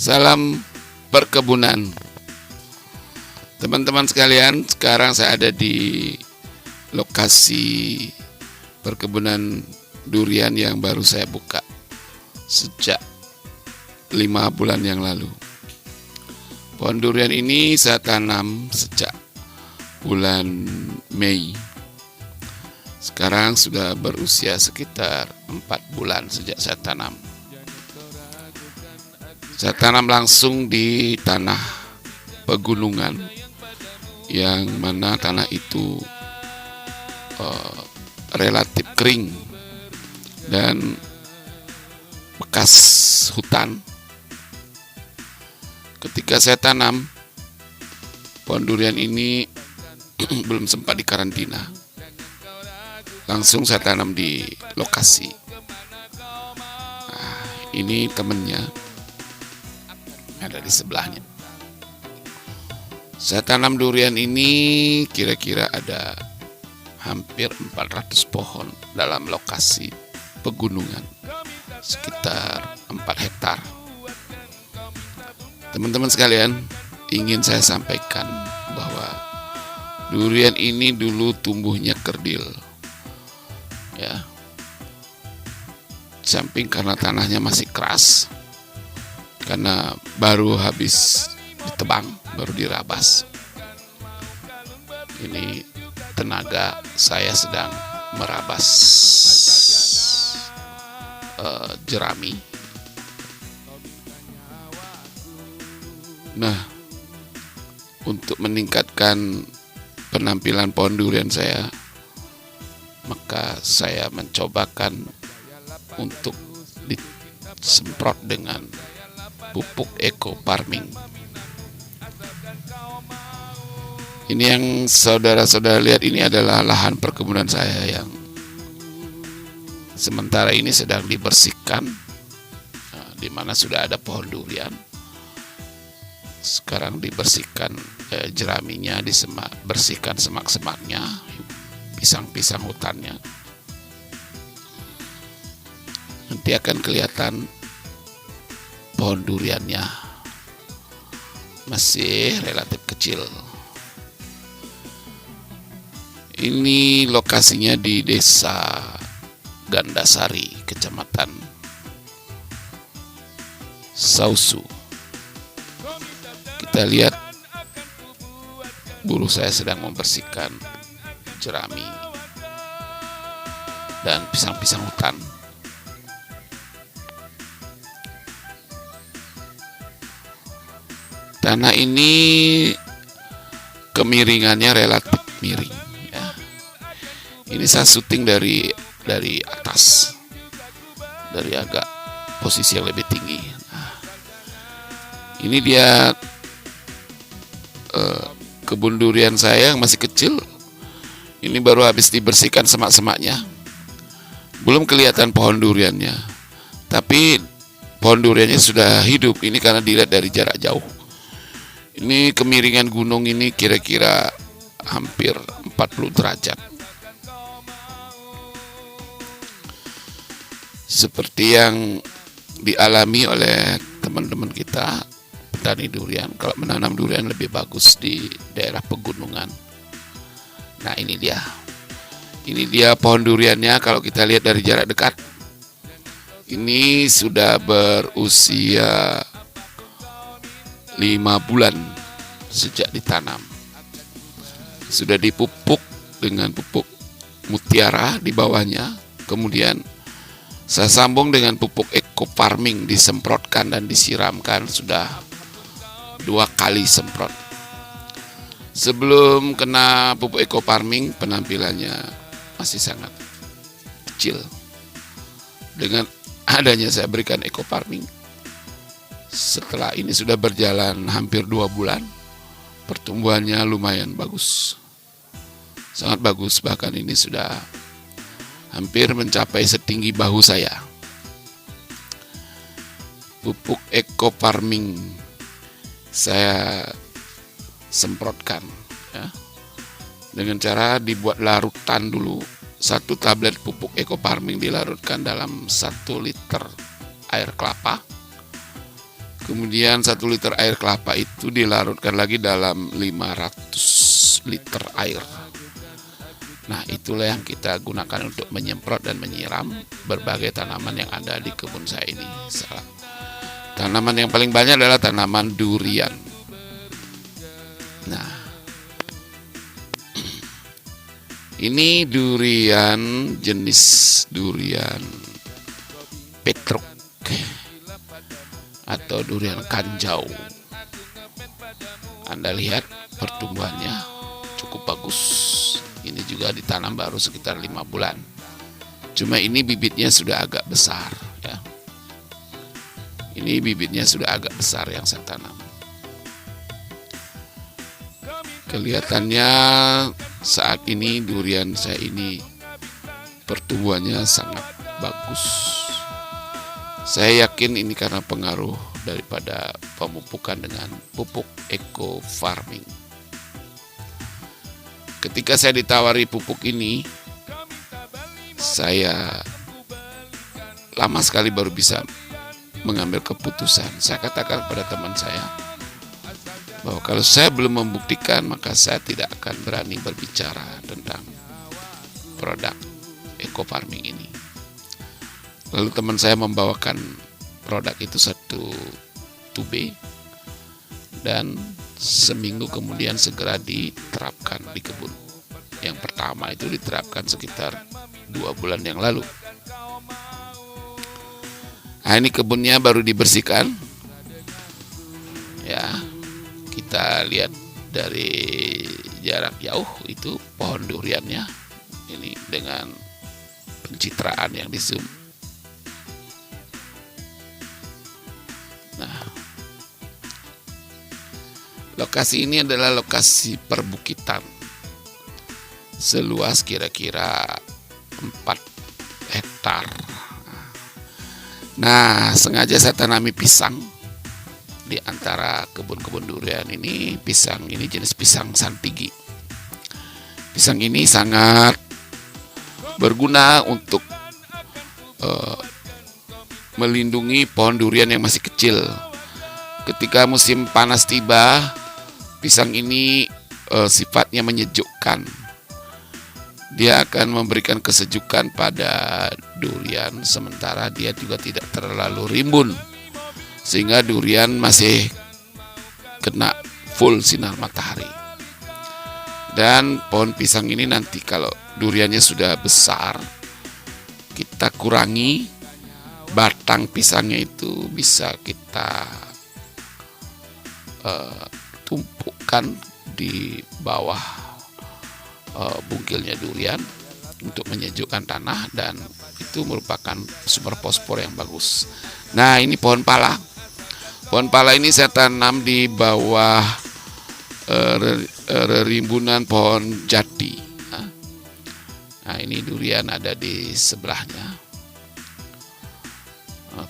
Salam perkebunan. Teman-teman sekalian, sekarang saya ada di lokasi perkebunan durian yang baru saya buka sejak 5 bulan yang lalu. Pohon durian ini saya tanam sejak bulan Mei. Sekarang sudah berusia sekitar 4 bulan sejak saya tanam. Saya tanam langsung di tanah pegunungan, yang mana tanah itu relatif kering dan bekas hutan. Ketika saya tanam, pohon durian ini belum sempat dikarantina. Langsung saya tanam di lokasi. Nah, ini temennya ada di sebelahnya. Saya tanam durian ini kira-kira ada hampir 400 pohon dalam lokasi pegunungan, sekitar 4 hektar. Teman-teman sekalian, ingin saya sampaikan bahwa durian ini dulu tumbuhnya kerdil, ya. Samping karena tanahnya masih keras, karena baru habis ditebang, baru dirabas. Ini tenaga saya sedang merabas jerami. Nah, untuk meningkatkan penampilan pohon durian saya, maka saya mencobakan untuk disemprot dengan pupuk eco farming. Ini yang saudara-saudara lihat, ini adalah lahan perkebunan saya yang sementara ini sedang dibersihkan, di mana sudah ada pohon durian. Sekarang dibersihkan jeraminya, bersihkan semak-semaknya, pisang-pisang hutannya. Nanti akan kelihatan pohon duriannya masih relatif kecil. Ini lokasinya di Desa Gandasari, Kecamatan Sausu. Kita lihat buruh saya sedang membersihkan jerami dan pisang-pisang hutan. Tanah ini kemiringannya relatif miring, ya. Ini saya syuting dari atas, dari agak posisi yang lebih tinggi. Nah, ini dia kebun durian saya yang masih kecil. Ini baru habis dibersihkan semak-semaknya. Belum kelihatan pohon duriannya, tapi pohon duriannya sudah hidup. Ini karena dilihat dari jarak jauh. Ini kemiringan gunung ini kira-kira hampir 40 derajat. Seperti yang dialami oleh teman-teman kita petani durian, kalau menanam durian lebih bagus di daerah pegunungan. Nah, ini dia. Ini dia pohon duriannya kalau kita lihat dari jarak dekat. Ini sudah berusia 5 bulan sejak ditanam. Sudah dipupuk dengan pupuk mutiara di bawahnya. Kemudian saya sambung dengan pupuk eco farming, disemprotkan dan disiramkan. Sudah 2 kali semprot. Sebelum kena pupuk eco farming, penampilannya masih sangat kecil. Dengan adanya saya berikan eco farming, setelah ini sudah berjalan hampir 2 bulan, pertumbuhannya lumayan bagus, sangat bagus. Bahkan ini sudah hampir mencapai setinggi bahu saya. Pupuk eco farming saya semprotkan, ya, dengan cara dibuat larutan dulu. 1 tablet pupuk eco farming dilarutkan dalam 1 liter air kelapa. Kemudian 1 liter air kelapa itu dilarutkan lagi dalam 500 liter air. Nah, itulah yang kita gunakan untuk menyemprot dan menyiram berbagai tanaman yang ada di kebun saya ini. Tanaman yang paling banyak adalah tanaman durian. Nah, ini durian jenis durian petruk atau durian kanjau. Anda lihat pertumbuhannya cukup bagus. Ini juga ditanam baru sekitar 5 bulan. Cuma ini bibitnya sudah agak besar ya. Ini bibitnya sudah agak besar yang saya tanam. Kelihatannya saat ini durian saya ini pertumbuhannya sangat bagus. Saya yakin ini karena pengaruh daripada pemupukan dengan pupuk eco farming. Ketika saya ditawari pupuk ini, saya lama sekali baru bisa mengambil keputusan. Saya katakan pada teman saya bahwa kalau saya belum membuktikan, maka saya tidak akan berani berbicara tentang produk eco farming ini. Lalu teman saya membawakan produk itu 1 tube dan seminggu kemudian segera diterapkan di kebun. Yang pertama itu diterapkan sekitar 2 bulan yang lalu. Nah, ini kebunnya baru dibersihkan. Ya, kita lihat dari jarak jauh itu pohon duriannya. Ini dengan pencitraan yang di zoom. Nah, lokasi ini adalah lokasi perbukitan seluas kira-kira 4 hektar. Nah, sengaja saya tanami pisang di antara kebun-kebun durian ini. Pisang ini jenis pisang santigi. Pisang ini sangat berguna untuk melindungi pohon durian yang masih kecil. Ketika musim panas tiba, pisang ini sifatnya menyejukkan. Dia akan memberikan kesejukan pada durian, sementara dia juga tidak terlalu rimbun, sehingga durian masih kena full sinar matahari. Dan pohon pisang ini nanti kalau duriannya sudah besar, kita kurangi batang pisangnya, itu bisa kita tumpukan di bawah bungkilnya durian untuk menyejukkan tanah, dan itu merupakan sumber fosfor yang bagus. Nah, ini pohon pala. Pohon pala ini saya tanam di bawah rimbunan pohon jati. Nah, ini durian ada di sebelahnya.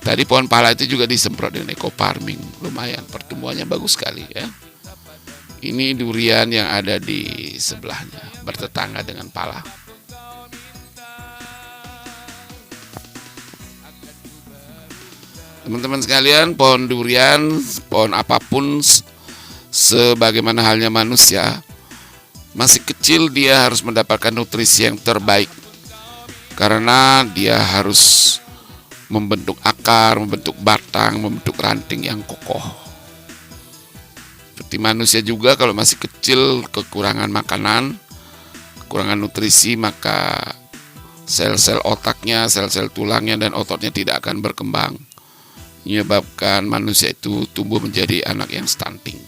Tadi pohon pala itu juga disemprot dengan eco farming, lumayan pertumbuhannya bagus sekali ya. Ini durian yang ada di sebelahnya, bertetangga dengan pala. Teman-teman sekalian, pohon durian, pohon apapun, sebagaimana halnya manusia, masih kecil dia harus mendapatkan nutrisi yang terbaik, karena dia harus membentuk akar, membentuk batang, membentuk ranting yang kokoh. Seperti manusia juga, kalau masih kecil kekurangan makanan, kekurangan nutrisi, maka sel-sel otaknya, sel-sel tulangnya dan ototnya tidak akan berkembang, menyebabkan manusia itu tumbuh menjadi anak yang stunting.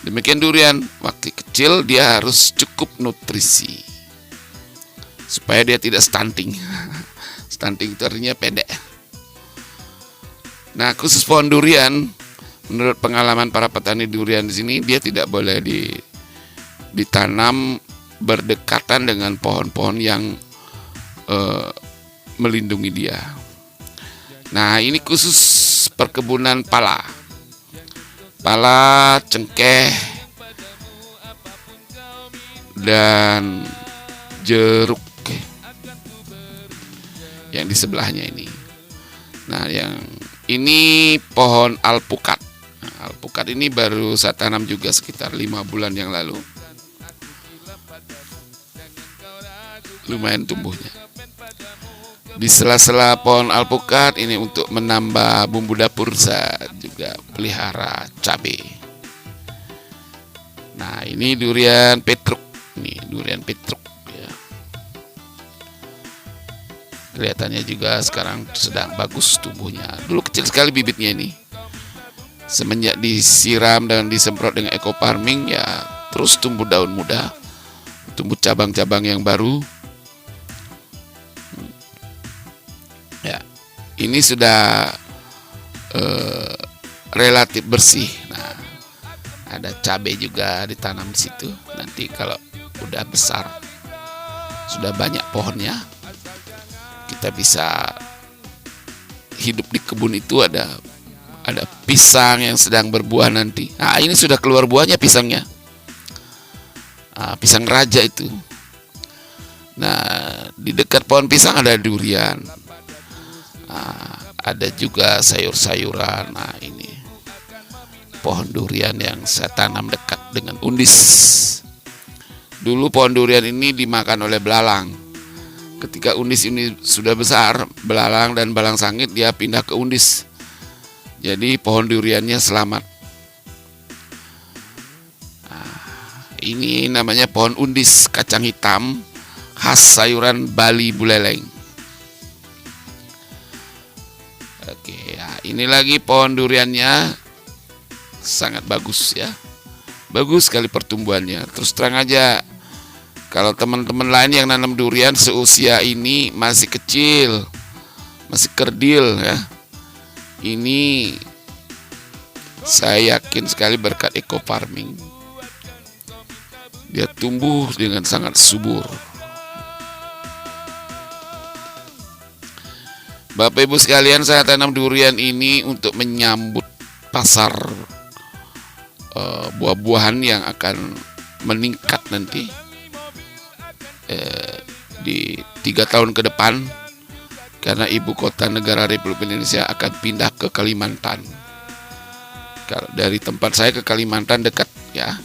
Demikian durian, waktu kecil dia harus cukup nutrisi supaya dia tidak stunting. Stunting itu artinya pendek. Nah, khusus pohon durian, menurut pengalaman para petani durian di sini, dia tidak boleh ditanam berdekatan dengan pohon-pohon yang melindungi dia. Nah, ini khusus perkebunan pala, cengkeh, dan jeruk yang di sebelahnya ini. Nah, yang Ini pohon alpukat. Alpukat ini baru saya tanam juga sekitar 5 bulan yang lalu. Lumayan tumbuhnya. Di sela-sela pohon alpukat ini untuk menambah bumbu dapur, saya juga pelihara cabai. Nah, ini durian petruk. Nih, durian petruk ya. Kelihatannya juga sekarang sedang bagus tumbuhnya. Dulu kecil sekali bibitnya ini. Semenjak disiram dan disemprot dengan eco farming ya, terus tumbuh daun muda, tumbuh cabang-cabang yang baru. Ya, ini sudah relatif bersih. Nah, ada cabai juga ditanam di situ. Nanti kalau udah besar, sudah banyak pohonnya, kita bisa hidup di kebun itu. Ada pisang yang sedang berbuah nanti. Nah, ini sudah keluar buahnya pisangnya. Pisang raja itu. Nah, di dekat pohon pisang ada durian. Ada juga sayur-sayuran. Nah, ini pohon durian yang saya tanam dekat dengan undis. Dulu pohon durian ini dimakan oleh belalang. Ketika undis ini sudah besar, belalang dan balang sangit dia pindah ke undis. Jadi pohon duriannya selamat. Ini namanya pohon undis kacang hitam khas sayuran Bali Buleleng. Oke, ya, ini lagi pohon duriannya sangat bagus ya. Bagus sekali pertumbuhannya. Terus terang aja, kalau teman-teman lain yang nanam durian seusia ini masih kecil, masih kerdil ya. Ini saya yakin sekali berkat eco farming. Dia tumbuh dengan sangat subur. Bapak Ibu sekalian, saya tanam durian ini untuk menyambut pasar buah-buahan yang akan meningkat nanti di 3 tahun ke depan, karena ibu kota negara Republik Indonesia akan pindah ke Kalimantan. Kalau dari tempat saya ke Kalimantan dekat ya.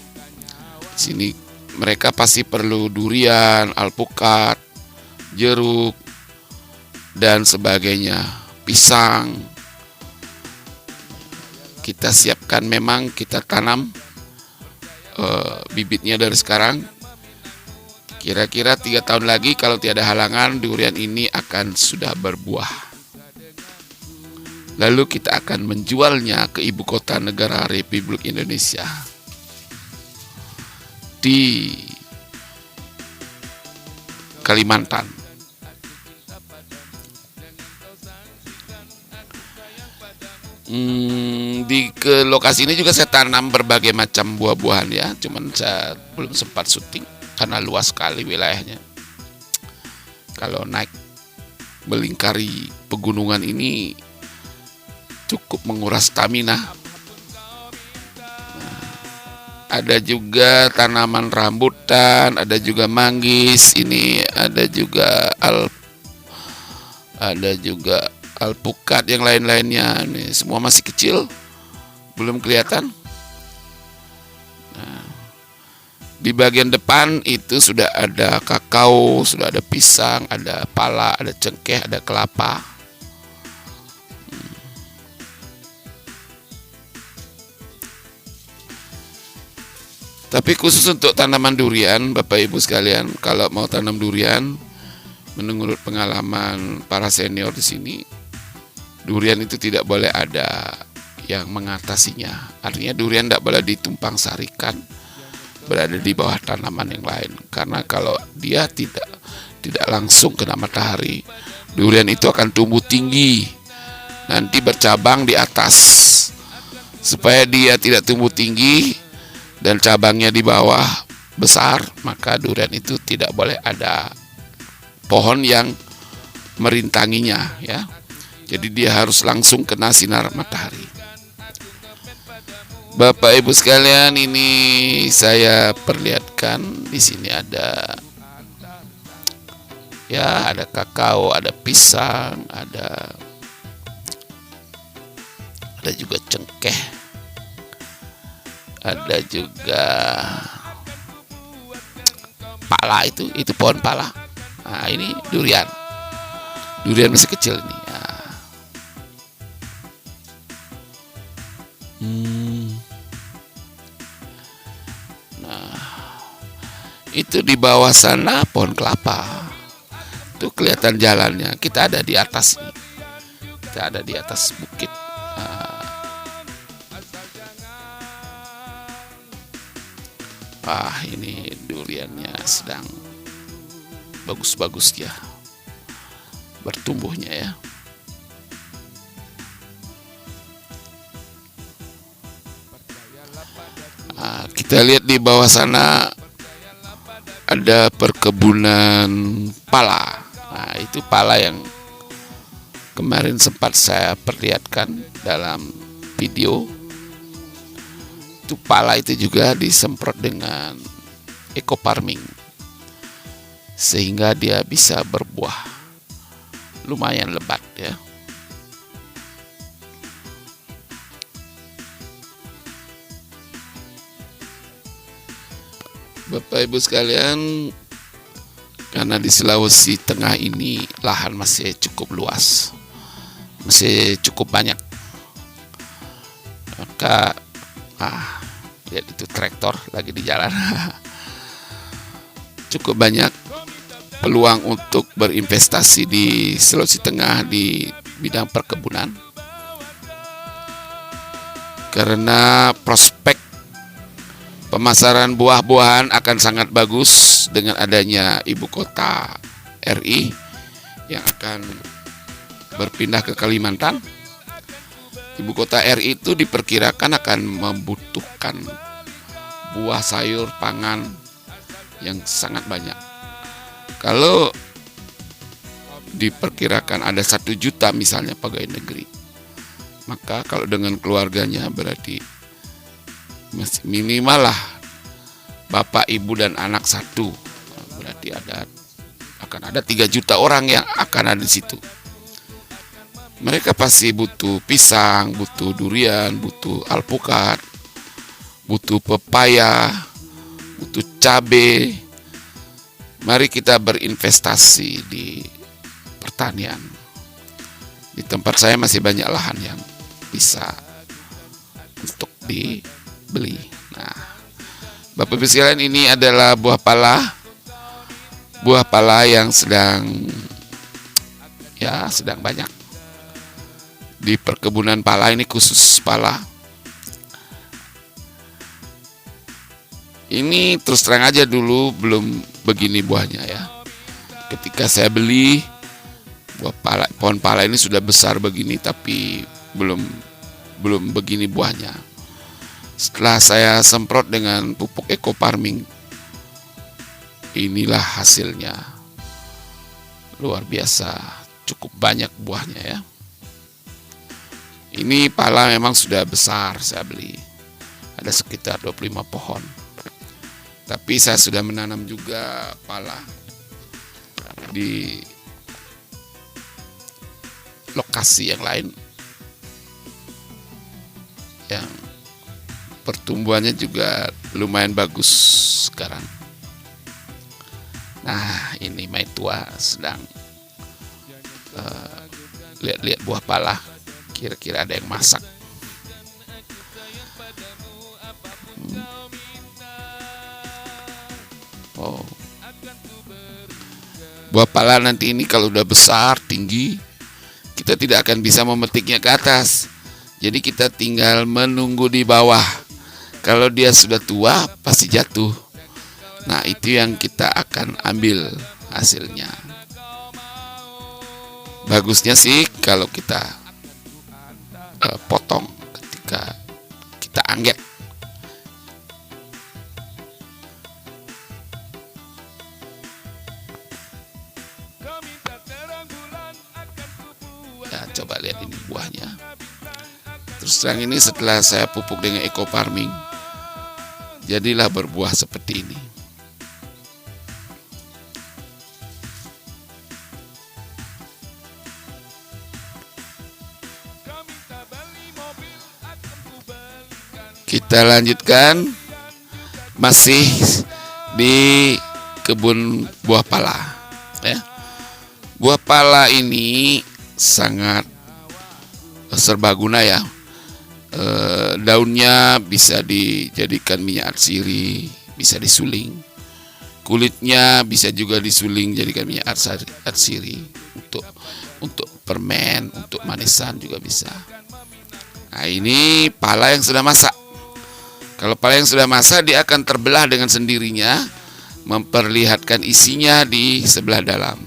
Sini mereka pasti perlu durian, alpukat, jeruk, dan sebagainya, pisang. Kita siapkan, memang kita tanam bibitnya dari sekarang. Kira-kira 3 tahun lagi kalau tiada halangan, durian ini akan sudah berbuah. Lalu kita akan menjualnya ke ibu kota negara Republik Indonesia di Kalimantan. Ke lokasi ini juga saya tanam berbagai macam buah-buahan ya, cuman saya belum sempat syuting karena luas sekali wilayahnya. Kalau naik melingkari pegunungan ini cukup menguras stamina. Ada juga tanaman rambutan, ada juga manggis, ini ada juga alpukat yang lain-lainnya. Ini semua masih kecil, belum kelihatan. Nah, di bagian depan itu sudah ada kakao, sudah ada pisang, ada pala, ada cengkeh, ada kelapa. Tapi khusus untuk tanaman durian, Bapak Ibu sekalian, kalau mau tanam durian, menurut pengalaman para senior di sini, durian itu tidak boleh ada yang mengatasinya. Artinya durian tidak boleh ditumpang sarikan berada di bawah tanaman yang lain, karena kalau dia tidak langsung kena matahari, durian itu akan tumbuh tinggi, nanti bercabang di atas. Supaya dia tidak tumbuh tinggi dan cabangnya di bawah besar, maka durian itu tidak boleh ada pohon yang merintanginya ya. Jadi dia harus langsung kena sinar matahari. Bapak Ibu sekalian, ini saya perlihatkan di sini ada kakao, ada pisang, ada ada juga cengkeh, ada juga pala, itu pohon pala. Nah, ini durian masih kecil nih. Nah, itu di bawah sana pohon kelapa. Itu kelihatan jalannya. Kita ada di atas nih. Kita ada di atas bukit. Ini duriannya sedang bagus-bagus ya bertumbuhnya ya. Kita lihat di bawah sana ada perkebunan pala. Nah, itu pala yang kemarin sempat saya perlihatkan dalam video. Itu pala itu juga disemprot dengan eco farming sehingga dia bisa berbuah lumayan lebat ya. Bapak Ibu sekalian, karena di Sulawesi Tengah ini lahan masih cukup luas, masih cukup banyak, maka lihat itu traktor lagi di jalan. Cukup banyak peluang untuk berinvestasi di Sulawesi Tengah di bidang perkebunan, karena prospek pemasaran buah-buahan akan sangat bagus dengan adanya ibu kota RI yang akan berpindah ke Kalimantan. Ibu kota RI itu diperkirakan akan membutuhkan buah, sayur, pangan yang sangat banyak. Kalau diperkirakan ada 1 juta misalnya pegawai negeri, maka kalau dengan keluarganya berarti masih minimal lah bapak, ibu, dan anak 1. Berarti akan ada 3 juta orang yang akan ada di situ. Mereka pasti butuh pisang, butuh durian, butuh alpukat, butuh pepaya, butuh cabai. Mari kita berinvestasi di pertanian. Di tempat saya masih banyak lahan yang bisa untuk dibeli. Nah, Bapak Ibu sekalian, ini adalah buah pala. Buah pala yang sedang banyak. Di perkebunan pala ini, khusus pala. Ini terus terang aja dulu belum begini buahnya ya. Ketika saya beli pohon pala ini sudah besar begini, tapi belum begini buahnya. Setelah saya semprot dengan pupuk eco farming, inilah hasilnya. Luar biasa, cukup banyak buahnya ya. Ini pala memang sudah besar, saya beli. Ada sekitar 25 pohon. Tapi saya sudah menanam juga pala di lokasi yang lain, yang pertumbuhannya juga lumayan bagus sekarang. Nah, ini Maitua sedang lihat-lihat buah pala. Kira-kira ada yang masak. Buah pala nanti ini kalau udah besar, tinggi, kita tidak akan bisa memetiknya ke atas. Jadi kita tinggal menunggu di bawah. Kalau dia sudah tua, pasti jatuh. Nah, itu yang kita akan ambil hasilnya. Bagusnya sih kalau kita potong ketika kita angget. Ya, coba lihat ini buahnya. Terus terang ini setelah saya pupuk dengan eco farming, jadilah berbuah seperti ini. Kita lanjutkan masih di kebun buah pala. Ya. Buah pala ini sangat serbaguna ya. Daunnya bisa dijadikan minyak atsiri, bisa disuling. Kulitnya bisa juga disuling jadikan minyak atsiri untuk permen, untuk manisan juga bisa. Nah, ini pala yang sudah masak. Kalau pala yang sudah masak, dia akan terbelah dengan sendirinya, memperlihatkan isinya di sebelah dalam.